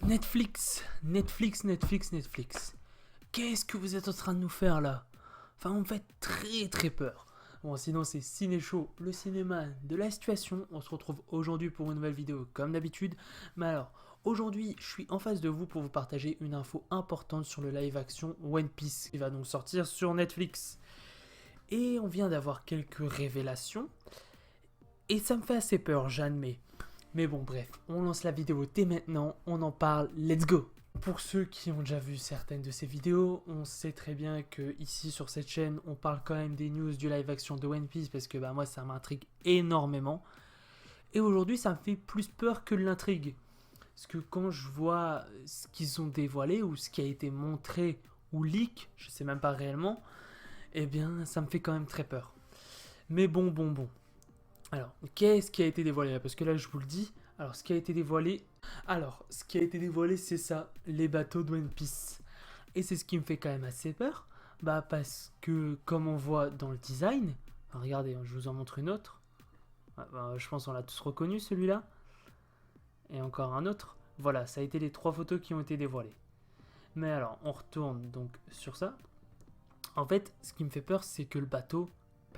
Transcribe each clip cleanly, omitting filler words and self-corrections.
Netflix, Netflix, Netflix, Netflix. Qu'est-ce que vous êtes en train de nous faire là? Enfin, on me fait très peur. Bon, sinon c'est Ciné Show, le cinéma de la situation. On se retrouve aujourd'hui pour une nouvelle vidéo comme d'habitude. Mais alors, aujourd'hui, je suis en face de vous pour vous partager une info importante sur le live action One Piece qui va donc sortir sur Netflix. Et on vient d'avoir quelques révélations. Et ça me fait assez peur, j'admets. Mais bon, bref, on lance la vidéo dès maintenant, on en parle, let's go! Pour ceux qui ont déjà vu certaines de ces vidéos, on sait très bien que ici sur cette chaîne, on parle quand même des news du live action de One Piece parce que moi ça m'intrigue énormément. Et aujourd'hui, ça me fait plus peur que l'intrigue. Parce que quand je vois ce qu'ils ont dévoilé ou ce qui a été montré ou leak, je sais même pas réellement, eh bien ça me fait quand même très peur. Mais bon. Alors, qu'est-ce qui a été dévoilé là? Parce que là, je vous le dis. Alors, ce qui a été dévoilé. C'est ça, les bateaux de One Piece. Et c'est ce qui me fait quand même assez peur. Parce que, comme on voit dans le design. Regardez, je vous en montre une autre. Je pense qu'on l'a tous reconnu celui-là. Et encore un autre. Voilà, ça a été les 3 photos qui ont été dévoilées. Mais alors, on retourne donc sur ça. En fait, ce qui me fait peur, c'est que le bateau,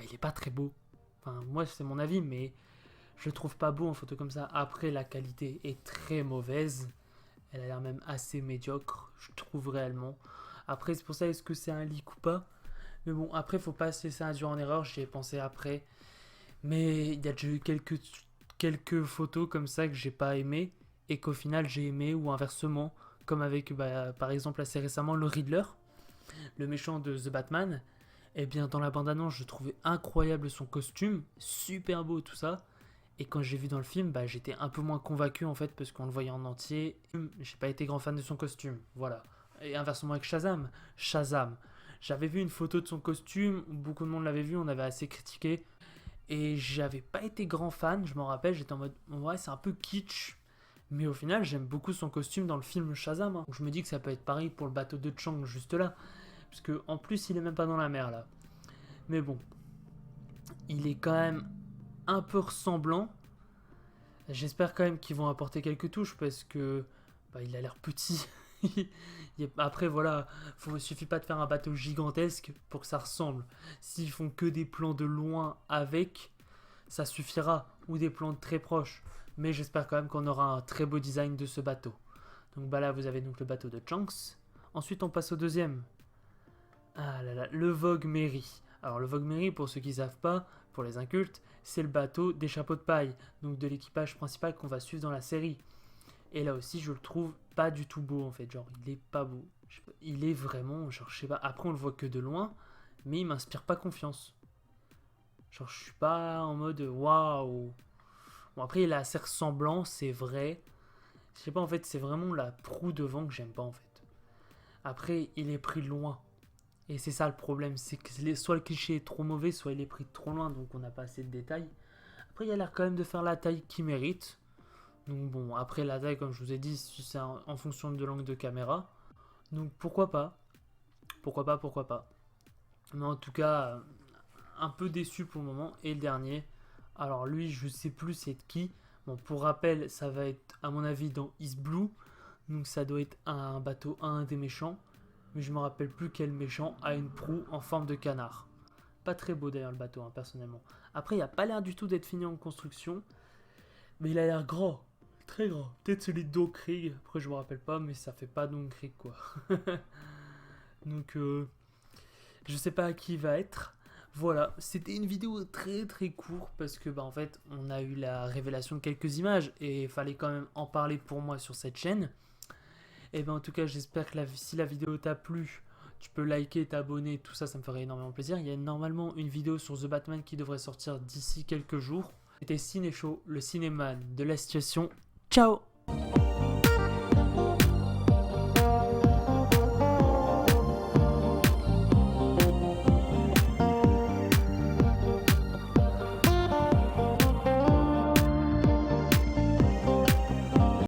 il est pas très beau. Enfin, moi, c'est mon avis, mais je le trouve pas beau en photo comme ça. Après, la qualité est très mauvaise. Elle a l'air même assez médiocre, je trouve réellement. Après, c'est pour ça, est-ce que c'est un leak ou pas? Mais bon, après, faut pas se laisser induire en erreur, j'y ai pensé après. Mais il y a déjà eu quelques photos comme ça que j'ai pas aimé et qu'au final j'ai aimé, ou inversement, comme avec par exemple assez récemment le Riddler, le méchant de The Batman. Eh bien, dans la bande-annonce, je trouvais incroyable son costume, super beau tout ça. Et quand j'ai vu dans le film, j'étais un peu moins convaincu en fait, parce qu'on le voyait en entier. J'ai pas été grand fan de son costume, voilà. Et inversement avec Shazam. J'avais vu une photo de son costume, beaucoup de monde l'avait vu, on avait assez critiqué. Et j'avais pas été grand fan, je m'en rappelle, j'étais en mode, ouais, c'est un peu kitsch. Mais au final, j'aime beaucoup son costume dans le film Shazam. Donc je me dis que ça peut être pareil pour le bateau de Chang, juste là. Parce que en plus, il est même pas dans la mer là. Mais bon, il est quand même un peu ressemblant. J'espère quand même qu'ils vont apporter quelques touches parce que il a l'air petit. Après voilà, il suffit pas de faire un bateau gigantesque pour que ça ressemble. S'ils font que des plans de loin avec, ça suffira, ou des plans de très proches. Mais j'espère quand même qu'on aura un très beau design de ce bateau. Donc là vous avez donc le bateau de Shanks. Ensuite on passe au deuxième. Ah là là, le Vogue Mary. Alors le Vogue Mary, pour ceux qui ne savent pas, pour les incultes, c'est le bateau des chapeaux de paille, donc de l'équipage principal qu'on va suivre dans la série. Et là aussi, je le trouve pas du tout beau en fait, genre il est pas beau. Il est vraiment, genre je sais pas, après on le voit que de loin, mais il m'inspire pas confiance. Genre je suis pas en mode waouh. Bon après il est assez ressemblant, c'est vrai. Je sais pas en fait, c'est vraiment la proue devant que j'aime pas en fait. Après il est pris loin. Et c'est ça le problème, c'est que soit le cliché est trop mauvais, soit il est pris trop loin, donc on n'a pas assez de détails. Après, il a l'air quand même de faire la taille qu'il mérite. Donc bon, après la taille, comme je vous ai dit, c'est en fonction de l'angle de caméra. Donc pourquoi pas. Pourquoi pas. Mais en tout cas, un peu déçu pour le moment. Et le dernier, alors lui, je sais plus c'est de qui. Bon, pour rappel, ça va être, à mon avis, dans East Blue. Donc ça doit être un bateau, un des méchants. Mais je me rappelle plus quel méchant a une proue en forme de canard. Pas très beau d'ailleurs le bateau, personnellement. Après, il a pas l'air du tout d'être fini en construction, mais il a l'air grand, très grand. Peut-être celui de Don Krieg, après je me rappelle pas, mais ça fait pas Don Krieg quoi. Donc, je sais pas à qui il va être. Voilà, c'était une vidéo très courte parce que en fait, on a eu la révélation de quelques images et il fallait quand même en parler pour moi sur cette chaîne. Et en tout cas, j'espère que si la vidéo t'a plu, tu peux liker, t'abonner, tout ça, ça me ferait énormément plaisir. Il y a normalement une vidéo sur The Batman qui devrait sortir d'ici quelques jours. C'était Ciné Show, le cinéman de la situation. Ciao!